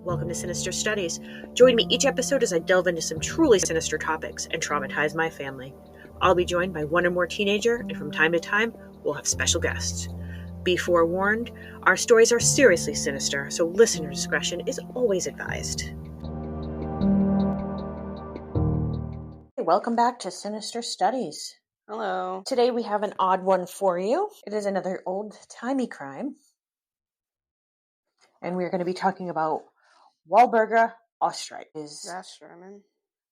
welcome to Sinister Studies. Join me each episode as I delve into some truly sinister topics and traumatize my family. I'll be joined by one or more teenager, and from time to time, we'll have special guests. Be forewarned, our stories are seriously sinister, so listener discretion is always advised. Welcome back to Sinister Studies. Hello. Today we have an odd one for you. It is another old-timey crime. And we're going to be talking about Dolly Oesterreich. That's German.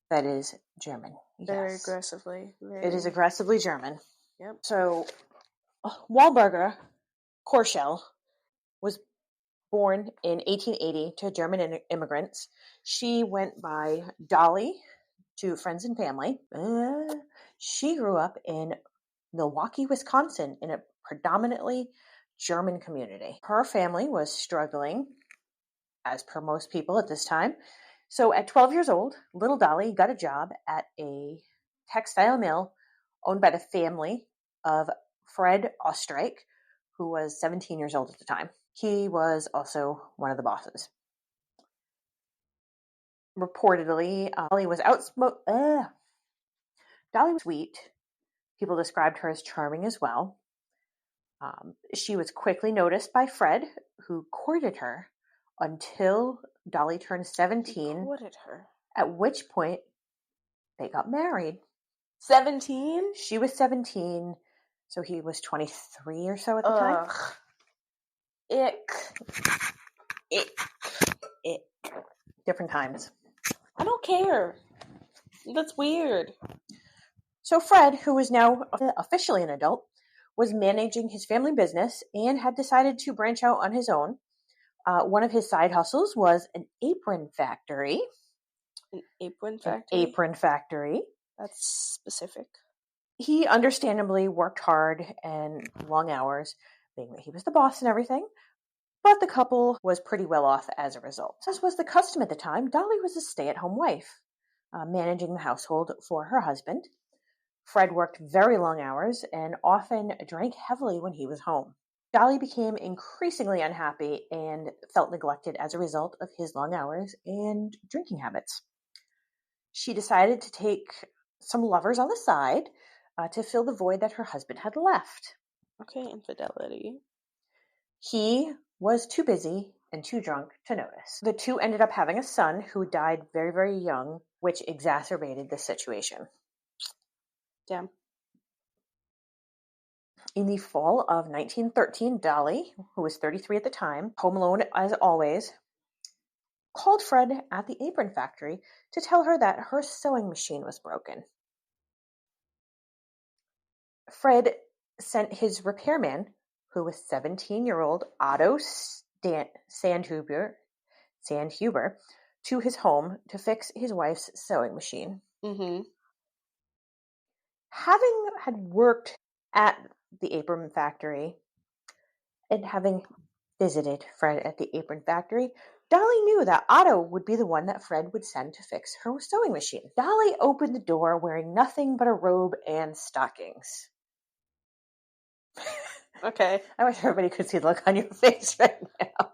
That is German. Very Yes. aggressively. It is aggressively German. Yep. So, Dolly Oesterreich was born in 1880 to German immigrants. She went by Dolly to friends and family. She grew up in Milwaukee, Wisconsin, in a predominantly German community. Her family was struggling, as per most people at this time. So at 12 years old, little Dolly got a job at a textile mill owned by the family of Fred Oesterreich, who was 17 years old at the time. He was also one of the bosses. Reportedly, Dolly was Dolly was sweet. People described her as charming as well. She was quickly noticed by Fred, who courted her until Dolly turned 17. He courted her. At which point they got married. 17? She was 17, so he was 23 or so at the time. Ick. Different times. I don't care. That's weird. So Fred, who was now officially an adult, was managing his family business and had decided to branch out on his own. One of his side hustles was an apron factory. An apron factory? An apron factory. That's specific. He understandably worked hard and long hours, being that he was the boss and everything, but the couple was pretty well off as a result. As was the custom at the time, Dolly was a stay-at-home wife, managing the household for her husband. Fred worked very long hours and often drank heavily when he was home. Dolly became increasingly unhappy and felt neglected as a result of his long hours and drinking habits. She decided to take some lovers on the side to fill the void that her husband had left. Okay, infidelity. He was too busy and too drunk to notice. The two ended up having a son who died very, very young, which exacerbated the situation. Damn. In the fall of 1913, Dolly, who was 33 at the time, home alone as always, called Fred at the apron factory to tell her that her sewing machine was broken. Fred sent his repairman, who was 17-year-old Otto Sandhuber, to his home to fix his wife's sewing machine. Mm-hmm. Having had worked at the apron factory and having visited Fred at the apron factory, Dolly knew that Otto would be the one that Fred would send to fix her sewing machine. Dolly opened the door wearing nothing but a robe and stockings. Okay. I wish everybody could see the look on your face right now.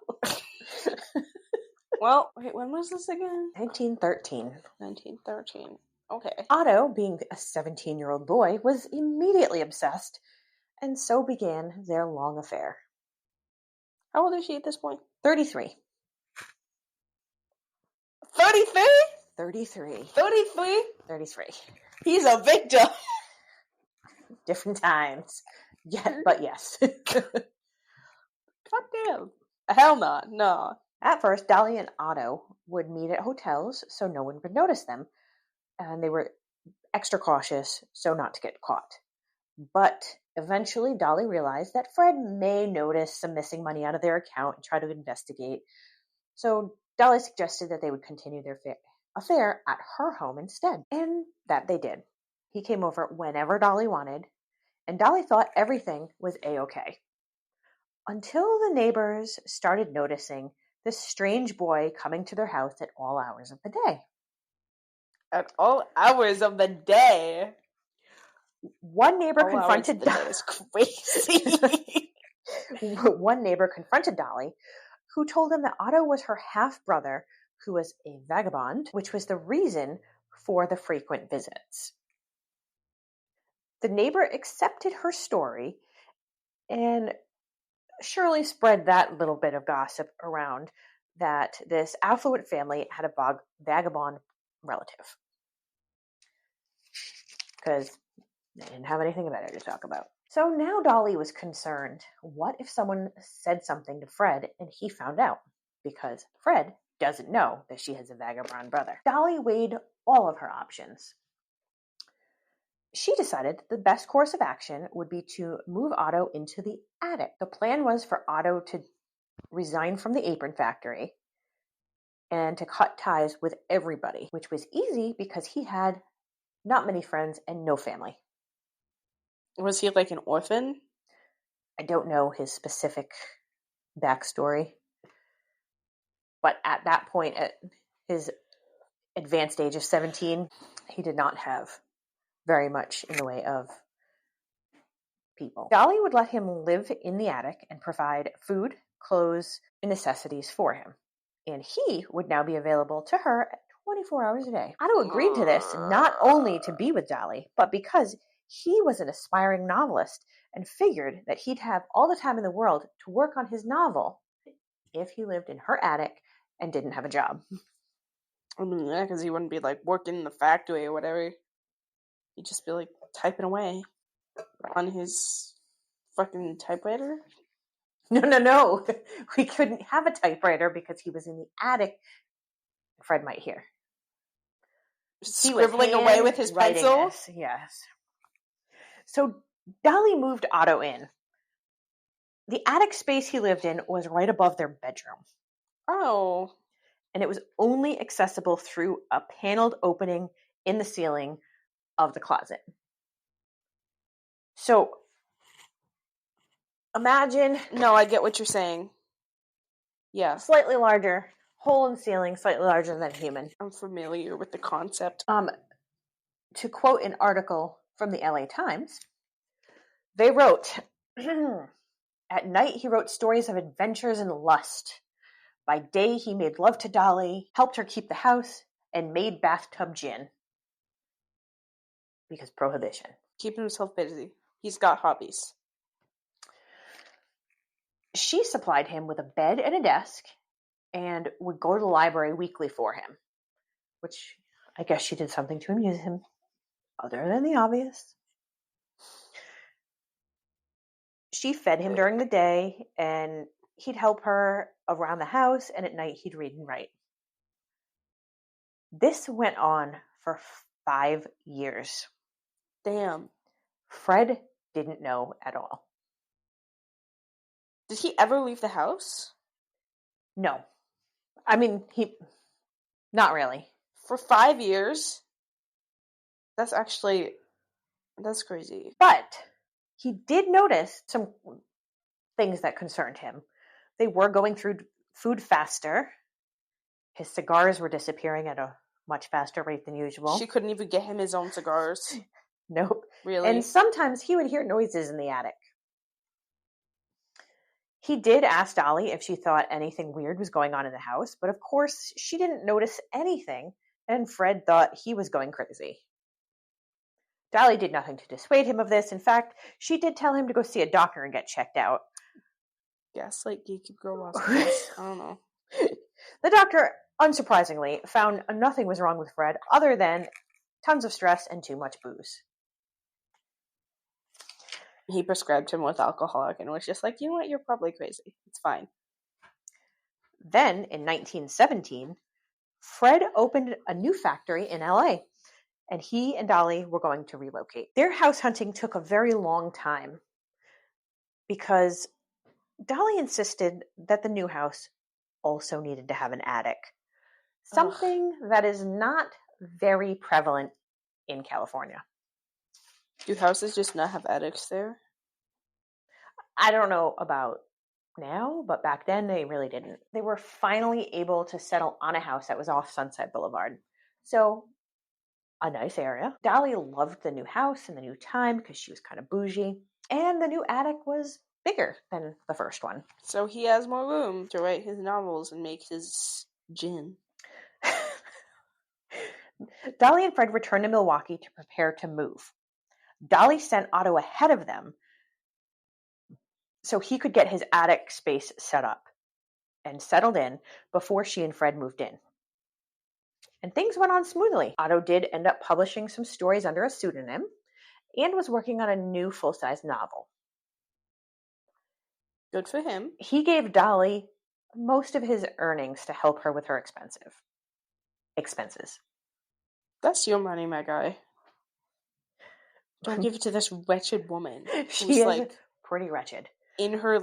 Well, wait, when was this again? 1913. 1913. Okay. Otto, being a 17-year-old boy, was immediately obsessed, and so began their long affair. How old is she at this point? 33. 33? 33. 33? 33. He's a victim. Different times. Yeah, but yes. Fuck them. Hell not. No. At first, Dolly and Otto would meet at hotels so no one would notice them, and they were extra cautious so not to get caught. But eventually, Dolly realized that Fred may notice some missing money out of their account and try to investigate. So Dolly suggested that they would continue their affair at her home instead, and that they did. He came over whenever Dolly wanted, and Dolly thought everything was A-okay. Until the neighbors started noticing this strange boy coming to their house at all hours of the day. At all hours of the day? One neighbor all confronted Dolly. Is crazy. One neighbor confronted Dolly, who told him that Otto was her half-brother who was a vagabond, which was the reason for the frequent visits. The neighbor accepted her story and surely spread that little bit of gossip around that this affluent family had a vagabond relative. Because they didn't have anything better to talk about. So now Dolly was concerned. What if someone said something to Fred and he found out? Because Fred doesn't know that she has a vagabond brother. Dolly weighed all of her options. She decided the best course of action would be to move Otto into the attic. The plan was for Otto to resign from the apron factory and to cut ties with everybody, which was easy because he had not many friends and no family. Was he like an orphan? I don't know his specific backstory. But at that point, at his advanced age of 17, he did not have very much in the way of people. Dolly would let him live in the attic and provide food, clothes, and necessities for him. And he would now be available to her 24 hours a day. Otto agreed to this not only to be with Dolly, but because he was an aspiring novelist and figured that he'd have all the time in the world to work on his novel if he lived in her attic and didn't have a job. I mean, yeah, because he wouldn't be like working in the factory or whatever. He'd just be like typing away on his fucking typewriter. No. We couldn't have a typewriter because he was in the attic. Fred might hear. Scribbling away with his pencil? This, yes. So Dolly moved Otto in. The attic space he lived in was right above their bedroom. Oh. And it was only accessible through a paneled opening in the ceiling of the closet. So imagine... No, I get what you're saying. Yeah. Slightly larger, hole in the ceiling, slightly larger than a human. I'm familiar with the concept. To quote an article from the LA Times, they wrote, at night he wrote stories of adventures and lust. By day he made love to Dolly, helped her keep the house, and made bathtub gin. Because prohibition. Keeping himself busy. He's got hobbies. She supplied him with a bed and a desk and would go to the library weekly for him, which I guess she did something to amuse him, other than the obvious. She fed him during the day, and he'd help her around the house, and at night he'd read and write. This went on for 5 years. Damn. Fred didn't know at all. Did he ever leave the house? No. I mean, not really. For 5 years? That's crazy. But he did notice some things that concerned him. They were going through food faster. His cigars were disappearing at a much faster rate than usual. She couldn't even get him his own cigars. Nope. Really? And sometimes he would hear noises in the attic. He did ask Dolly if she thought anything weird was going on in the house, but of course she didn't notice anything, and Fred thought he was going crazy. Dolly did nothing to dissuade him of this. In fact, she did tell him to go see a doctor and get checked out. Gaslight gatekeep girl lost I don't know. The doctor, unsurprisingly, found nothing was wrong with Fred other than tons of stress and too much booze. He prescribed him with alcoholic and was just like, you know what, you're probably crazy. It's fine. Then, in 1917, Fred opened a new factory in LA, and he and Dolly were going to relocate. Their house hunting took a very long time because Dolly insisted that the new house also needed to have an attic. Something that is not very prevalent in California. Do houses just not have attics there? I don't know about now, but back then they really didn't. They were finally able to settle on a house that was off Sunset Boulevard. So, a nice area. Dolly loved the new house and the new time because she was kind of bougie. And the new attic was bigger than the first one. So he has more room to write his novels and make his gin. Dolly and Fred returned to Milwaukee to prepare to move. Dolly sent Otto ahead of them so he could get his attic space set up and settled in before she and Fred moved in. And things went on smoothly. Otto did end up publishing some stories under a pseudonym and was working on a new full-size novel. Good for him. He gave Dolly most of his earnings to help her with her expenses. That's your money, my guy. Don't give it to this wretched woman. She is pretty wretched. In her,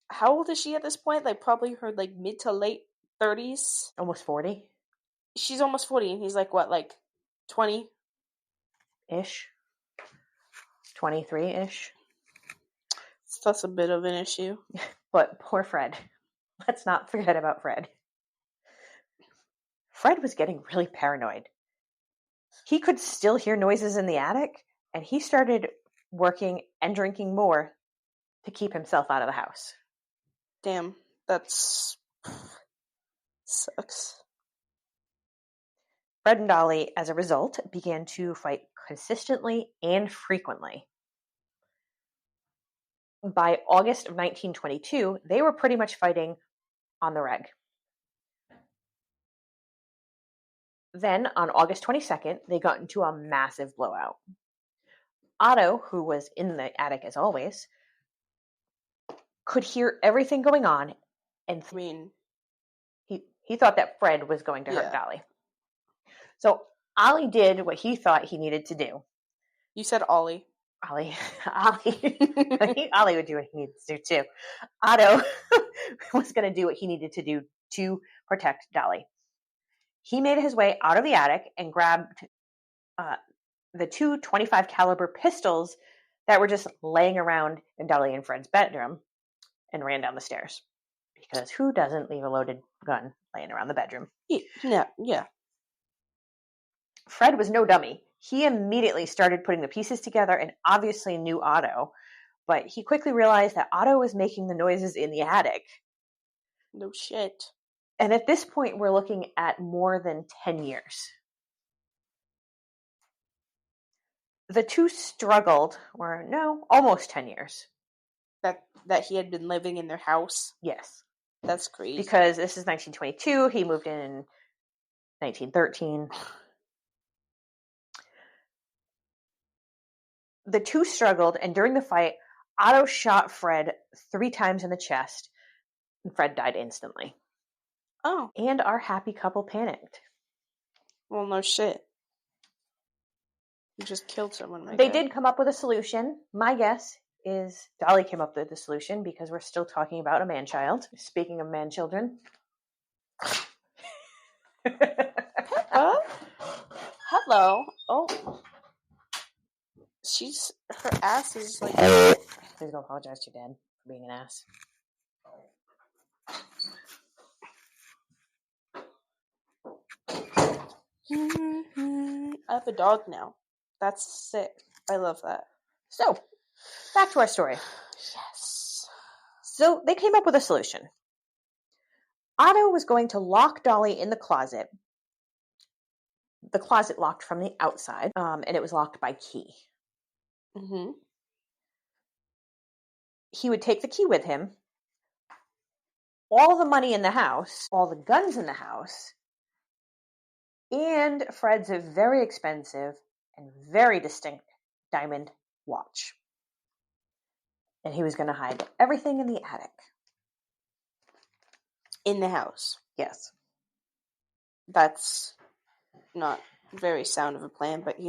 how old is she at this point? Probably her, mid to late 30s? Almost 40? She's almost 40, and he's, 20? Ish. 23-ish. That's a bit of an issue. But poor Fred. Let's not forget about Fred. Fred was getting really paranoid. He could still hear noises in the attic, and he started working and drinking more to keep himself out of the house. Damn, that's sucks. Fred and Dolly, as a result, began to fight consistently and frequently. By August of 1922, they were pretty much fighting on the reg. Then, on August 22nd, they got into a massive blowout. Otto, who was in the attic as always, could hear everything going on, and he thought that Fred was going to hurt Dolly. So Ollie did what he thought he needed to do. You said Ollie. Ollie. I think Ollie would do what he needed to do too. Otto was going to do what he needed to do to protect Dolly. He made his way out of the attic and grabbed the two 25 caliber pistols that were just laying around in Dolly and Fred's bedroom and ran down the stairs. Because who doesn't leave a loaded gun laying around the bedroom? Yeah. Fred was no dummy. He immediately started putting the pieces together and obviously knew Otto, but he quickly realized that Otto was making the noises in the attic. No shit. And at this point, we're looking at more than 10 years. The two struggled, almost 10 years. That he had been living in their house? Yes. That's crazy. Because this is 1922, he moved in 1913. The two struggled, and during the fight, Otto shot Fred 3 times in the chest, and Fred died instantly. Oh. And our happy couple panicked. Well, no shit. You just killed someone. They did come up with a solution. My guess is Dolly came up with the solution because we're still talking about a man-child. Speaking of man-children. Peppa? Hello. Oh. Her ass is Please go apologize to your dad for being an ass. I have a dog now. That's sick. I love that. So, back to our story. Yes. So, they came up with a solution. Otto was going to lock Dolly in the closet. The closet locked from the outside, and it was locked by key. Mm-hmm. He would take the key with him, all the money in the house, all the guns in the house, and Fred's very expensive and very distinct diamond watch. And he was going to hide everything in the attic. In the house? Yes. That's not very sound of a plan, but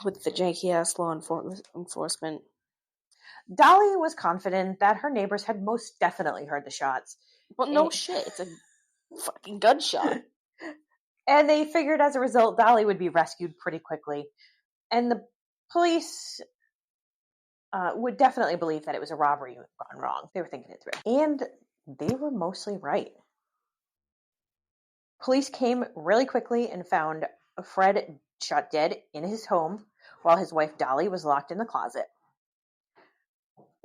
with the janky-ass law enforcement. Dolly was confident that her neighbors had most definitely heard the shots. Well, no shit. It's a fucking gunshot. And they figured as a result, Dolly would be rescued pretty quickly. And the police would definitely believe that it was a robbery gone wrong. They were thinking it through. And they were mostly right. Police came really quickly and found Fred shot dead in his home while his wife Dolly was locked in the closet.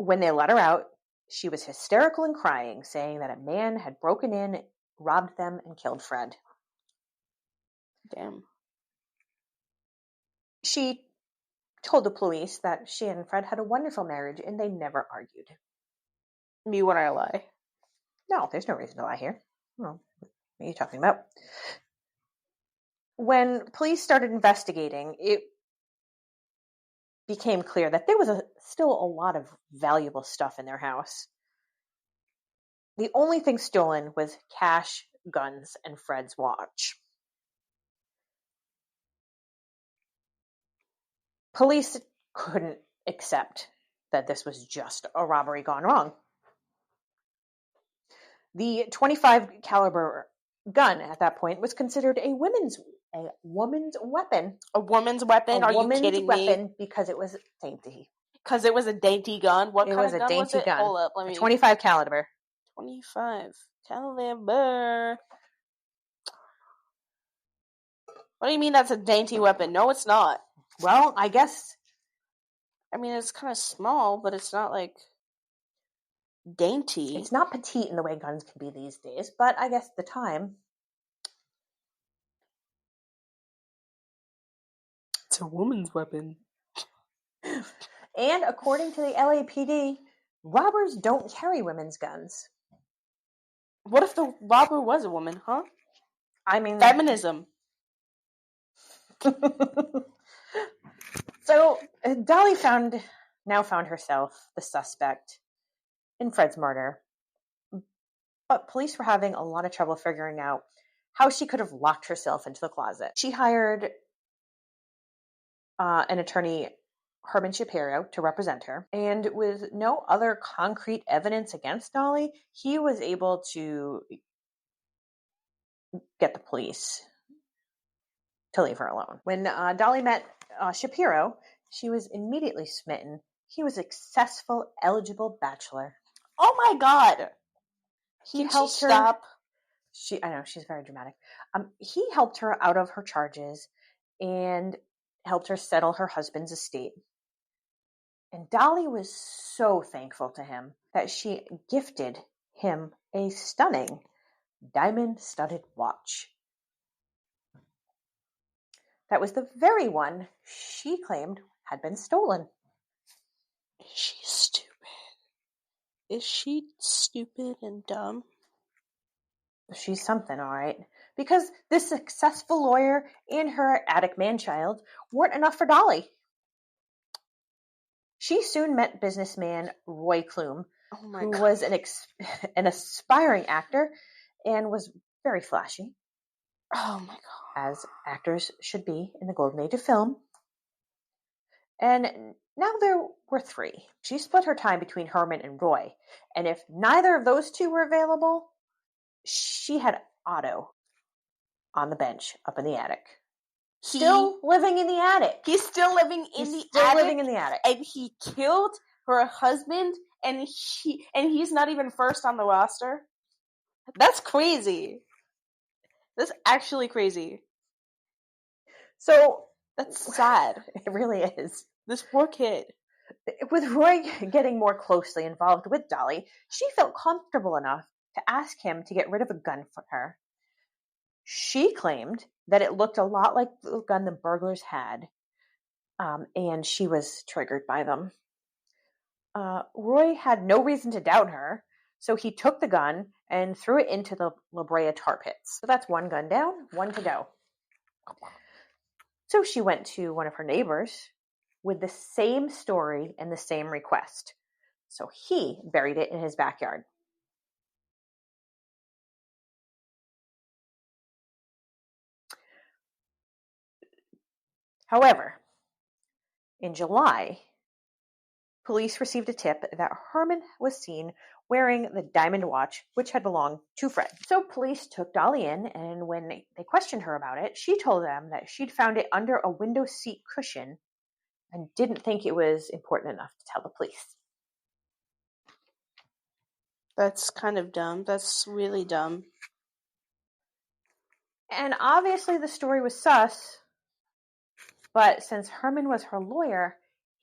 When they let her out, she was hysterical and crying, saying that a man had broken in, robbed them, and killed Fred. Damn. She told the police that she and Fred had a wonderful marriage and they never argued. Me when I lie. No, there's no reason to lie here. Well, what are you talking about? When police started investigating, it became clear that there was still a lot of valuable stuff in their house. The only thing stolen was cash, guns, and Fred's watch. Police couldn't accept that this was just a robbery gone wrong. The .25 caliber gun at that point was considered a woman's weapon. A woman's weapon? Are you kidding me? Because it was dainty. Because it was a dainty gun? What It kind was of a gun was dainty it? gun. Hold up, let me... 25 caliber. 25 caliber. What do you mean that's a dainty weapon? No, it's not. Well, I guess... I mean, it's kind of small, but it's not, like, dainty. It's not petite in the way guns can be these days, but I guess at the time... It's a woman's weapon. And according to the LAPD, robbers don't carry women's guns. What if the robber was a woman, huh? I mean... Feminism. So, Dolly now found herself the suspect in Fred's murder. But police were having a lot of trouble figuring out how she could have locked herself into the closet. She hired an attorney, Herman Shapiro, to represent her. And with no other concrete evidence against Dolly, he was able to get the police to leave her alone. When Dolly met Shapiro, she was immediately smitten. He was a successful, eligible bachelor. Oh my God! He helped her. Stop. I know, she's very dramatic. He helped her out of her charges and helped her settle her husband's estate. And Dolly was so thankful to him that she gifted him a stunning diamond-studded watch. That was the very one she claimed had been stolen. Is she stupid? Is she stupid and dumb? She's something, all right. Because this successful lawyer and her attic man-child weren't enough for Dolly. She soon met businessman Roy Clume, who was an aspiring actor and was very flashy. Oh my God. As actors should be in the golden age of film. And now there were three. She split her time between Herman and Roy. And if neither of those two were available, she had Otto on the bench up in the attic. Still living in the attic. He's still living in the attic. And he killed her husband, and he's not even first on the roster. That's crazy. That's actually crazy. So that's sad. It really is. This poor kid. With Roy getting more closely involved with Dolly, she felt comfortable enough to ask him to get rid of a gun for her. She claimed that it looked a lot like the gun the burglars had, and she was triggered by them. Roy had no reason to doubt her, so he took the gun and threw it into the La Brea tar pits. So that's one gun down, one to go. So she went to one of her neighbors with the same story and the same request. So he buried it in his backyard. However, in July, police received a tip that Herman was seen wearing the diamond watch, which had belonged to Fred. So police took Dolly in, and when they questioned her about it, she told them that she'd found it under a window seat cushion and didn't think it was important enough to tell the police. That's kind of dumb. That's really dumb. And obviously the story was sus, but since Herman was her lawyer,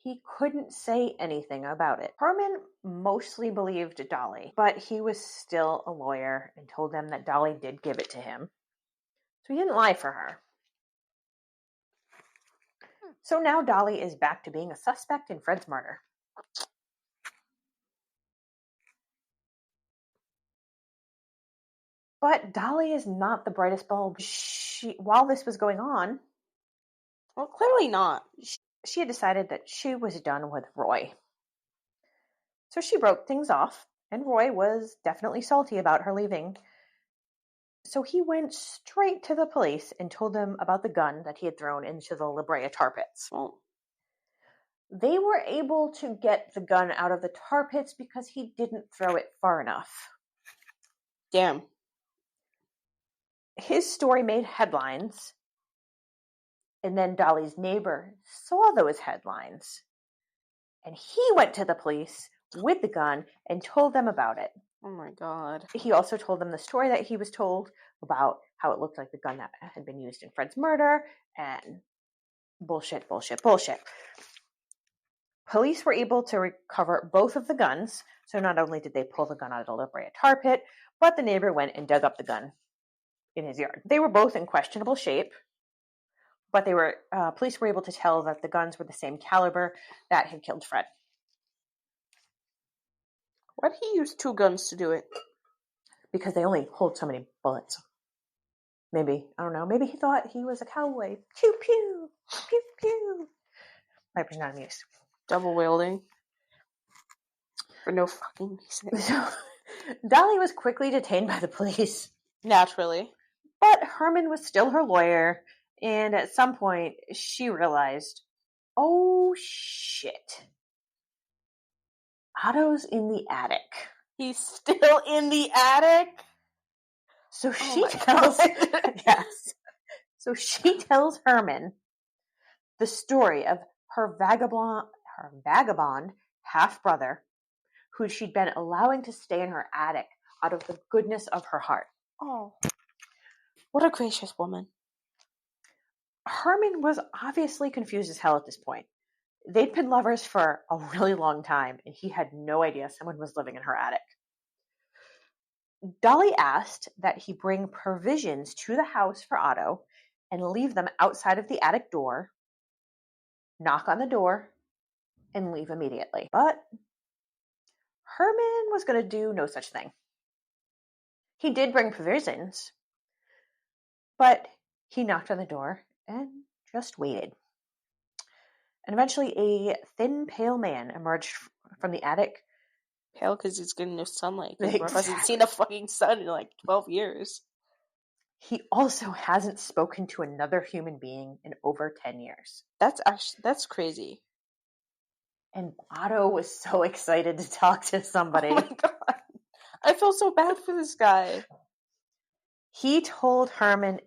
he couldn't say anything about it. Herman mostly believed Dolly, but he was still a lawyer and told them that Dolly did give it to him. So he didn't lie for her. So now Dolly is back to being a suspect in Fred's murder. But Dolly is not the brightest bulb. While this was going on, well, clearly not. She had decided that she was done with Roy. So she broke things off, and Roy was definitely salty about her leaving. So he went straight to the police and told them about the gun that he had thrown into the La Brea tar pits. Well, they were able to get the gun out of the tar pits because he didn't throw it far enough. Damn. His story made headlines, and then Dolly's neighbor saw those headlines, and he went to the police with the gun and told them about it. Oh my God. He also told them the story that he was told about how it looked like the gun that had been used in Fred's murder, and bullshit. Police were able to recover both of the guns, so not only did they pull the gun out of the La Brea tar pit, but the neighbor went and dug up the gun in his yard. They were both in questionable shape, but police were able to tell that the guns were the same caliber that had killed Fred. Why did he use two guns to do it? Because they only hold so many bullets. Maybe, I don't know, maybe he thought he was a cowboy. Pew, pew, pew, pew. Piper's not amused. Double wielding. For no fucking reason. So, Dolly was quickly detained by the police. Naturally. But Herman was still her lawyer, and at some point, she realized, oh shit. Otto's in the attic. He's still in the attic? So she tells yes. So she tells Herman the story of her vagabond half-brother who she'd been allowing to stay in her attic out of the goodness of her heart. Oh. What a gracious woman. Herman was obviously confused as hell at this point. They'd been lovers for a really long time, and he had no idea someone was living in her attic. Dolly asked that he bring provisions to the house for Otto and leave them outside of the attic door, knock on the door, and leave immediately. But Herman was going to do no such thing. He did bring provisions, but he knocked on the door and just waited. And eventually a thin, pale man emerged from the attic. Pale because he's getting no sunlight. He Exactly. hasn't seen the fucking sun in like 12 years. He also hasn't spoken to another human being in over 10 years. That's crazy. And Otto was so excited to talk to somebody. Oh my God. I feel so bad for this guy. He told Herman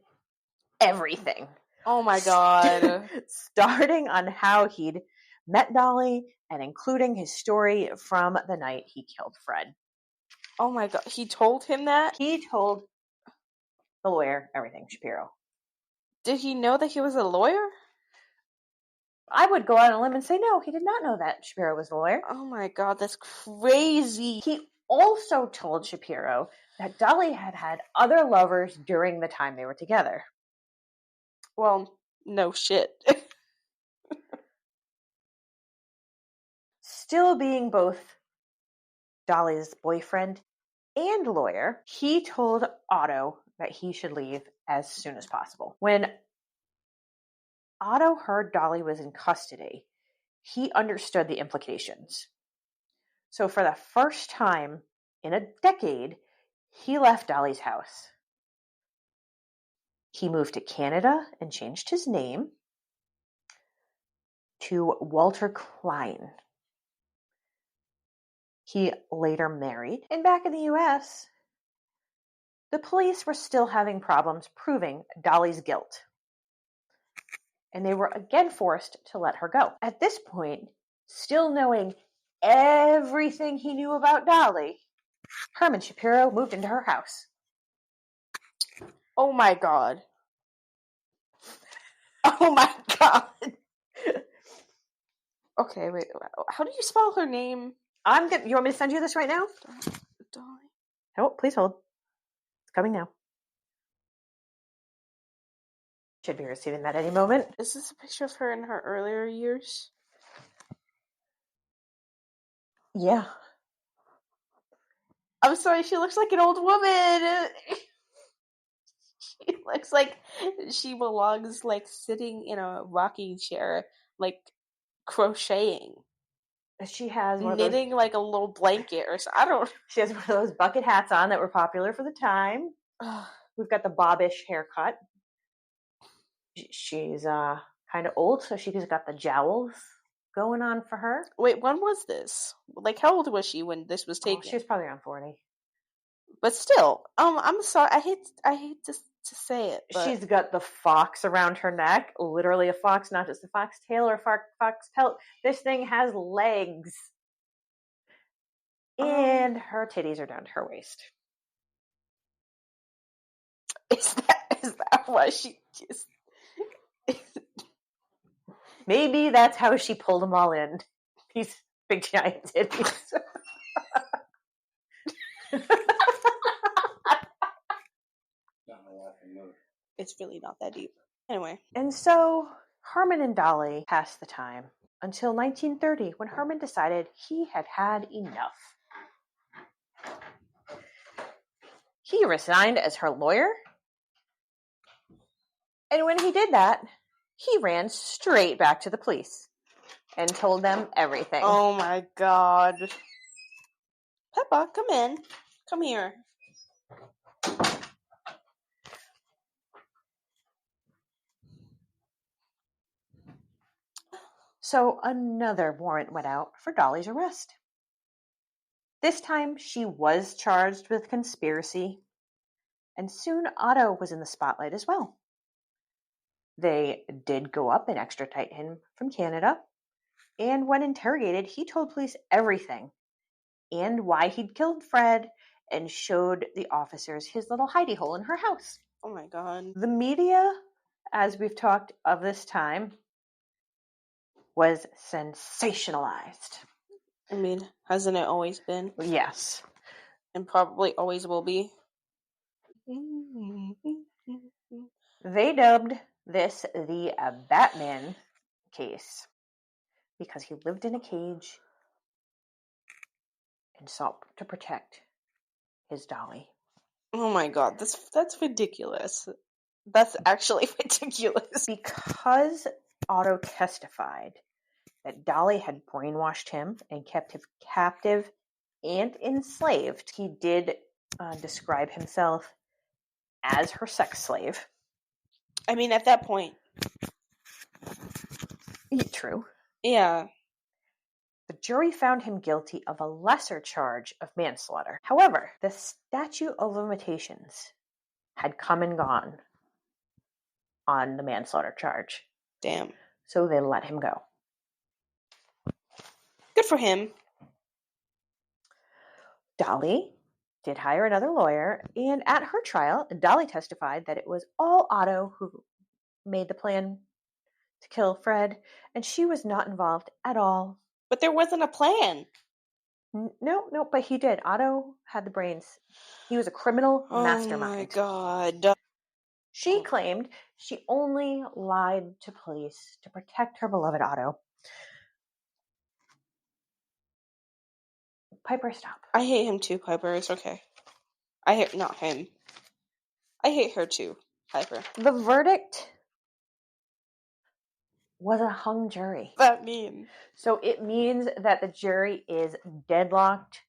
everything. Oh my God. Starting on how he'd met Dolly and including his story from the night he killed Fred. Oh my God. He told him that? He told the lawyer everything, Shapiro. Did he know that he was a lawyer? I would go out on a limb and say no, he did not know that Shapiro was a lawyer. Oh my God, that's crazy. He also told Shapiro that Dolly had had other lovers during the time they were together. Well, no shit. Still being both Dolly's boyfriend and lawyer, he told Otto that he should leave as soon as possible. When Otto heard Dolly was in custody, he understood the implications. So for the first time in a decade, he left Dolly's house. He moved to Canada and changed his name to Walter Klein. He later married, and back in the U.S., the police were still having problems proving Dolly's guilt. And they were again forced to let her go. At this point, still knowing everything he knew about Dolly, Herman Shapiro moved into her house. Oh my God. Oh my God. Okay, wait. How do you spell her name? You want me to send you this right now? Dolly. Oh, please hold. It's coming now. Should be receiving that any moment. Is this a picture of her in her earlier years? Yeah. I'm sorry, she looks like an old woman. She looks like she belongs, like, sitting in a rocking chair, like, crocheting. She has knitting like a little blanket or something. I don't. She has one of those bucket hats on that were popular for the time. We've got the bobbish haircut. She's kind of old, so she's got the jowls going on for her. Wait, when was this? Like, how old was she when this was taken? She was probably around 40. But still, I'm sorry. I hate to say it, but she's got the fox around her neck. Literally a fox, not just a fox tail or fox pelt. This thing has legs. And her titties are down to her waist. Is that why she just... Maybe that's how she pulled them all in. These big giant titties. It's really not that deep. Anyway. And so Herman and Dolly passed the time until 1930, when Herman decided he had had enough. He resigned as her lawyer. And when he did that, he ran straight back to the police and told them everything. Oh my God. Peppa, come in. Come here. So another warrant went out for Dolly's arrest. This time she was charged with conspiracy, and soon Otto was in the spotlight as well. They did go up and extradite him from Canada, and when interrogated, he told police everything and why he'd killed Fred, and showed the officers his little hidey hole in her house. Oh my God. The media, as we've talked of this time, was sensationalized. I mean, hasn't it always been? Yes. And probably always will be. They dubbed this the Batman case because he lived in a cage and sought to protect his Dolly. Oh my God, that's ridiculous. That's actually ridiculous. Because Otto testified that Dolly had brainwashed him and kept him captive and enslaved, he did describe himself as her sex slave. I mean, at that point. True. Yeah. The jury found him guilty of a lesser charge of manslaughter. However, the statute of limitations had come and gone on the manslaughter charge. Damn. So they let him go. Good for him. Dolly did hire another lawyer, and at her trial, Dolly testified that it was all Otto who made the plan to kill Fred, and she was not involved at all. But there wasn't a plan. No, but he did. Otto had the brains. He was a criminal mastermind. Oh my God. She claimed she only lied to police to protect her beloved Otto. Piper, stop. I hate him too, Piper. It's okay. Not him. I hate her too, Piper. The verdict was a hung jury. What does that mean? So it means that the jury is deadlocked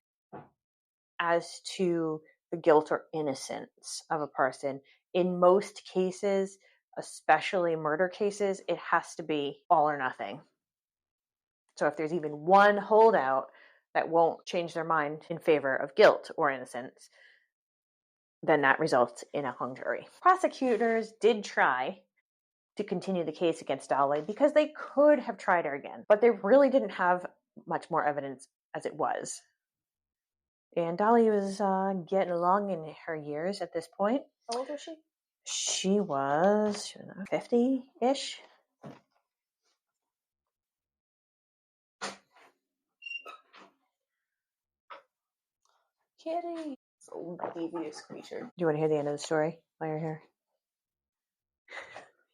as to the guilt or innocence of a person. In most cases, especially murder cases, it has to be all or nothing. So if there's even one holdout that won't change their mind in favor of guilt or innocence, then that results in a hung jury. Prosecutors did try to continue the case against Dolly because they could have tried her again, but they really didn't have much more evidence as it was. And Dolly was getting along in her years at this point. How old was she? She was 50-ish. Kitty. It's a devious creature. Do you want to hear the end of the story while you're here?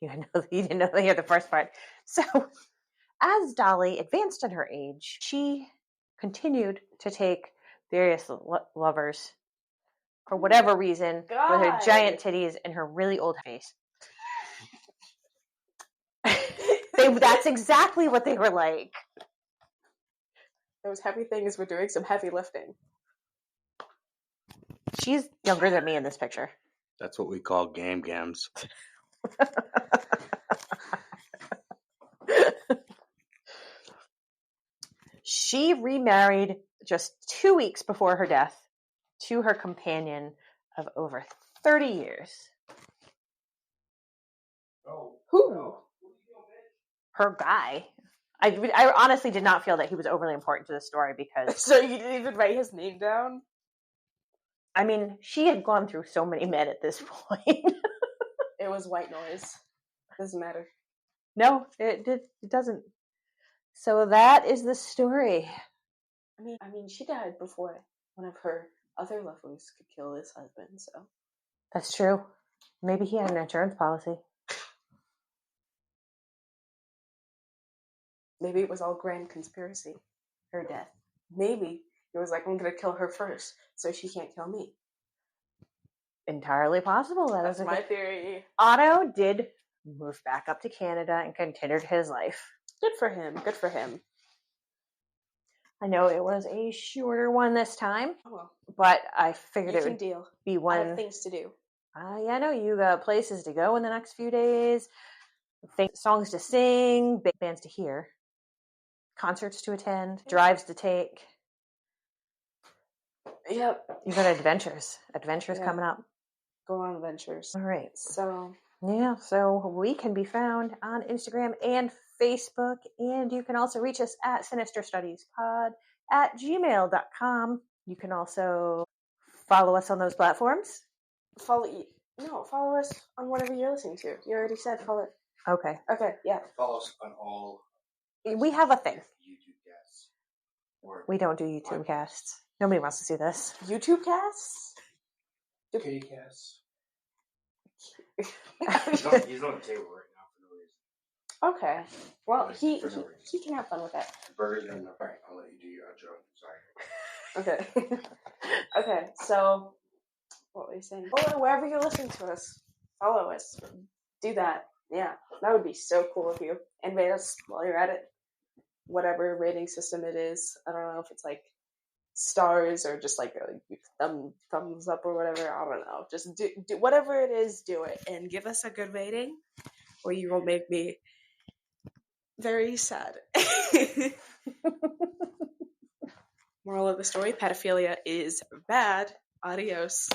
You didn't know hear the first part. So, as Dolly advanced in her age, she continued to take various lovers for whatever reason with her giant titties and her really old face. That's exactly what they were like. Those heavy things were doing some heavy lifting. She's younger than me in this picture. That's what we call gams. She remarried just 2 weeks before her death to her companion of over 30 years. Oh. Who? Her guy. I honestly did not feel that he was overly important to the story because... So you didn't even write his name down? I mean, she had gone through so many men at this point. It was white noise. Doesn't matter. No, it doesn't. So that is the story. I mean, she died before one of her other lovers could kill his husband, so... That's true. Maybe he had an insurance policy. Maybe it was all grand conspiracy, her death. Maybe it was like, I'm going to kill her first, so she can't kill me. Entirely possible. That's my theory. Otto did move back up to Canada and continued his life. Good for him. Good for him. I know it was a shorter one this time, but I figured it would be one. I have things to do. Yeah, I know you got places to go in the next few days, songs to sing, big bands to hear, concerts to attend, drives to take. Yep. You got adventures coming up. Go on adventures. All right. So we can be found on Instagram and Facebook, and you can also reach us at sinisterstudiespod@gmail.com. You can also follow us on those platforms. Follow us on whatever you're listening to. You already said follow it. Okay, yeah. Follow us on all. We have a thing. YouTube casts. We don't do YouTube casts. Nobody wants to see this. YouTube casts? Kitty casts. He's on the table right now for no reason. Okay. Well, he can have fun with that. The burgers are enough. Right, I'll let you do your outro. Sorry. Okay. Okay, so what were you saying? Oh, wherever you're listening to us, follow us. Do that. Yeah, that would be so cool of you. And rate us while you're at it. Whatever rating system it is. I don't know if it's like stars or just like a thumbs up or whatever. I don't know. Just do whatever it is, do it. And give us a good rating or you will make me very sad. Moral of the story, pedophilia is bad. Adios.